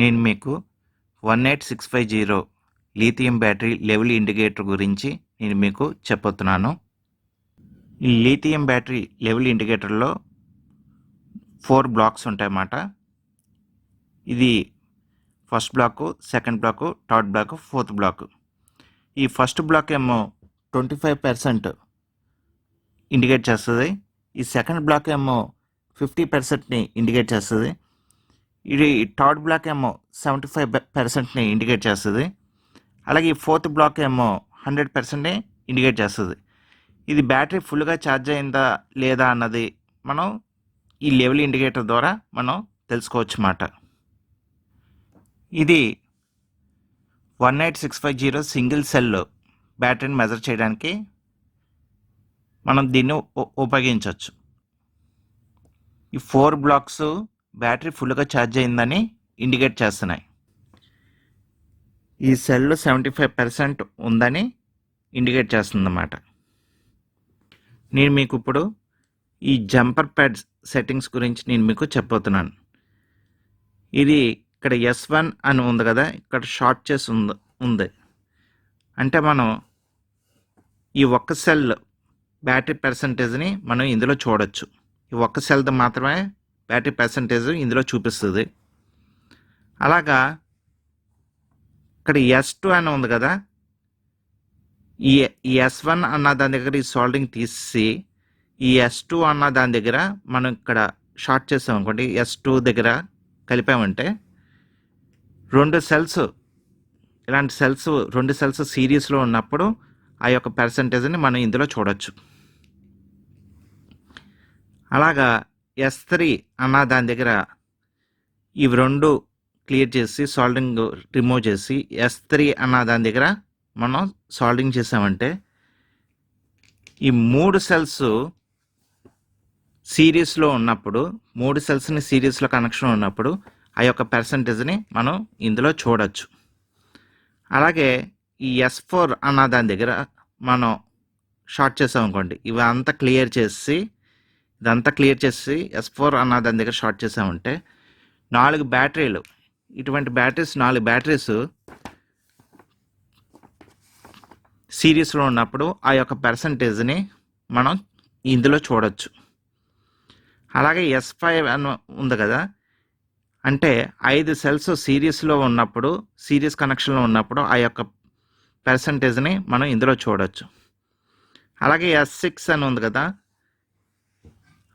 నేను మీకు 18650 lithium battery level indicator గురించి నేను మీకు చెప్పబోతున్నాను. ఈ లీథియం బ్యాటరీ లెవెల్ ఇండికేటర్లో 4 బ్లాక్స్ ఉంటాయన్నమాట. ఇది first block, second block, third block, fourth block. ఈ ఫస్ట్ బ్లాక్ ఏమో 25% ఇండికేట్ చేస్తుంది. ఈ సెకండ్ బ్లాక్ ఏమో 50%ని ఇండికేట్ చేస్తుంది. ఇది థర్డ్ బ్లాక్ ఏమో 75%ని ఇండికేట్ చేస్తుంది. అలాగే ఈ ఫోర్త్ బ్లాక్ ఏమో 100%ని ఇండికేట్ చేస్తుంది. ఇది బ్యాటరీ ఫుల్గా ఛార్జ్ అయిందా లేదా అన్నది మనం ఈ లెవెల్ ఇండికేటర్ ద్వారా మనం తెలుసుకోవచ్చు అన్నమాట. ఇది 18650 సింగిల్ సెల్ బ్యాటరీని మెజర్ చేయడానికి మనం దీన్ని ఉపయోగించవచ్చు. ఈ 4 బ్లాక్స్ బ్యాటరీ ఫుల్గా ఛార్జ్ అయిందని ఇండికేట్ చేస్తున్నాయి. ఈ సెల్ 75% ఉందని ఇండికేట్ చేస్తుంది అన్నమాట. నేను మీకు ఇప్పుడు ఈ జంపర్ ప్యాడ్ సెట్టింగ్స్ గురించి నేను మీకు చెప్పబోతున్నాను. ఇది ఇక్కడ S1 అని ఉంది కదా, ఇక్కడ షార్ట్ చేసి ఉంది అంటే మనం ఈ ఒక్క సెల్ బ్యాటరీ పర్సంటేజ్ని మనం ఇందులో చూడొచ్చు. ఈ ఒక్క సెల్ది మాత్రమే బ్యాటరీ పర్సంటేజ్ ఇందులో చూపిస్తుంది. అలాగా ఇక్కడ S2 అని ఉంది కదా, ఈ S1 అన్న దాని దగ్గర ఈ సోల్డరింగ్ తీసి ఈ S2 అన్న దాని దగ్గర మనం ఇక్కడ షార్ట్ చేసాం అనుకోండి, S2 దగ్గర కలిపామంటే రెండు సెల్స్ సిరీస్లో ఉన్నప్పుడు ఆ యొక్క పర్సంటేజ్ని మనం ఇందులో చూడొచ్చు. అలాగా S3 అన్న దాని దగ్గర ఇవి రెండు క్లియర్ చేసి సాల్డింగ్ రిమూవ్ చేసి S3 అన్న దాని దగ్గర మనం సాల్డింగ్ చేసామంటే ఈ 3 సెల్స్ సిరీస్లో ఉన్నప్పుడు, 3 సెల్స్ని సిరీస్లో కనెక్షన్ ఉన్నప్పుడు ఆ యొక్క పర్సంటేజ్ని మనం ఇందులో చూడొచ్చు. అలాగే ఈ S4 అన్న దాని దగ్గర మనం షార్ట్ చేసాం అనుకోండి, ఇదంతా క్లియర్ చేసి S4 అన్న దాని దగ్గర షార్ట్ చేసామంటే 4 బ్యాటరీలు, ఇటువంటి బ్యాటరీస్ 4 బ్యాటరీస్ సిరీస్లో ఉన్నప్పుడు ఆ యొక్క పర్సంటేజ్ని మనం ఇందులో చూడొచ్చు. అలాగే S5 అని ఉంది కదా, అంటే 5 సెల్స్ సిరీస్లో ఉన్నప్పుడు, సిరీస్ కనెక్షన్లో ఉన్నప్పుడు ఆ యొక్క పర్సంటేజ్ని మనం ఇందులో చూడొచ్చు. అలాగే S6 అని ఉంది కదా,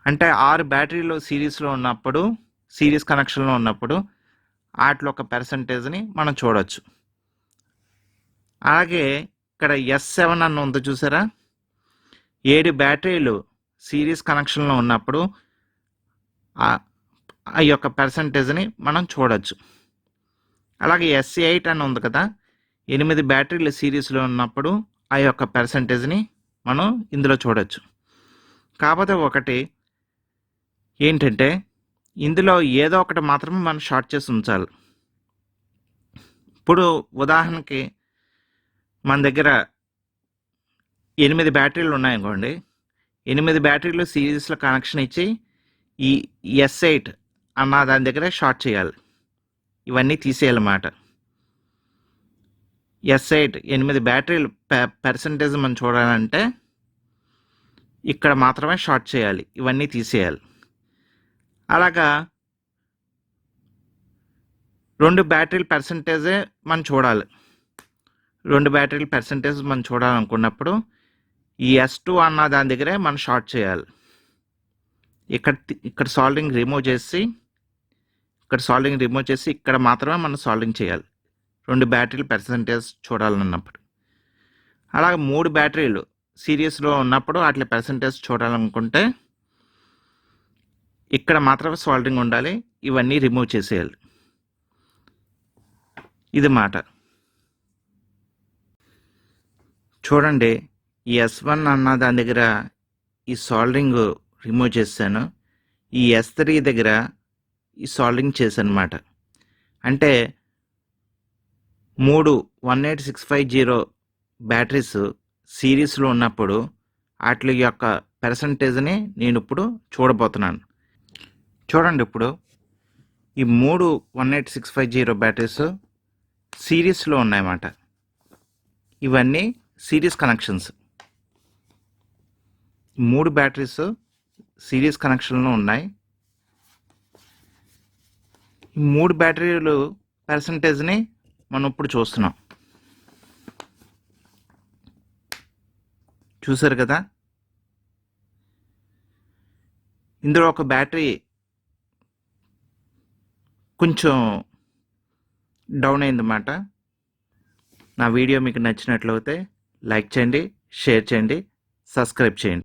అంటే 6 బ్యాటరీలు సిరీస్లో ఉన్నప్పుడు, సిరీస్ కనెక్షన్లో ఉన్నప్పుడు వాటిలో ఒక పర్సంటేజ్ని మనం చూడొచ్చు. అలాగే ఇక్కడ S7 అని ఉంది చూసారా, 7 బ్యాటరీలు సిరీస్ కనెక్షన్లో ఉన్నప్పుడు ఆ యొక్క పర్సంటేజ్ని మనం చూడొచ్చు. అలాగే S8 అని ఉంది కదా, 8 బ్యాటరీలు సిరీస్లో ఉన్నప్పుడు ఆ యొక్క పర్సంటేజ్ని మనం ఇందులో చూడొచ్చు. కాకపోతే ఒకటి ఏంటంటే ఇందులో ఏదో ఒకటి మాత్రమే మనం షార్ట్ చేసి ఉంచాలి. ఇప్పుడు ఉదాహరణకి మన దగ్గర 8 బ్యాటరీలు ఉన్నాయనుకోండి, 8 బ్యాటరీలు సిరీస్లో కనెక్షన్ ఇచ్చి ఈ S8 అన్న దాని దగ్గర షార్ట్ చేయాలి. ఇవన్నీ తీసేయాలన్నమాట. S8 8 బ్యాటరీలు పర్సంటేజ్ మనం చూడాలంటే ఇక్కడ మాత్రమే షార్ట్ చేయాలి, ఇవన్నీ తీసేయాలి. అలాగా 2 బ్యాటరీల పర్సంటేజే మనం చూడాలి. 2 బ్యాటరీల పర్సంటేజ్ మనం చూడాలనుకున్నప్పుడు ఈ S2 అన్న దాని దగ్గరే మనం షార్ట్ చేయాలి. ఇక్కడ సాల్డింగ్ రిమూవ్ చేసి ఇక్కడ మాత్రమే మనం సాల్డింగ్ చేయాలి 2 బ్యాటరీల పర్సంటేజ్ చూడాలన్నప్పుడు. అలాగే 3 బ్యాటరీలు సిరీస్లో ఉన్నప్పుడు వాటి పర్సంటేజ్ చూడాలనుకుంటే ఇక్కడ మాత్రమే సాల్డింగ్ ఉండాలి, ఇవన్నీ రిమూవ్ చేసేయాలి. ఇది మాట. చూడండి, ఈ S1 అన్న దాని దగ్గర ఈ సాల్డింగ్ రిమూవ్ చేశాను, ఈ S3 దగ్గర ఈ సాల్డింగ్ చేశాను అన్నమాట. అంటే 3 18650 బ్యాటరీస్ సిరీస్లో ఉన్నప్పుడు వాటి యొక్క పర్సంటేజ్ని నేను ఇప్పుడు చూడబోతున్నాను. చూడండి, ఇప్పుడు ఈ 3 18650 బ్యాటరీస్ సిరీస్లో ఉన్నాయన్నమాట. ఇవన్నీ సిరీస్ కనెక్షన్స్. 3 బ్యాటరీస్ సిరీస్ కనెక్షన్లో ఉన్నాయి. ఈ 3 బ్యాటరీలు పర్సంటేజ్ని మనం ఇప్పుడు చూస్తున్నాం. చూసారు కదా, ఇందులో ఒక బ్యాటరీ కొంచెం డౌన్ అయిందన్నమాట. నా వీడియో మీకు నచ్చినట్లయితే లైక్ చేయండి, షేర్ చేయండి, సబ్స్క్రైబ్ చేయండి.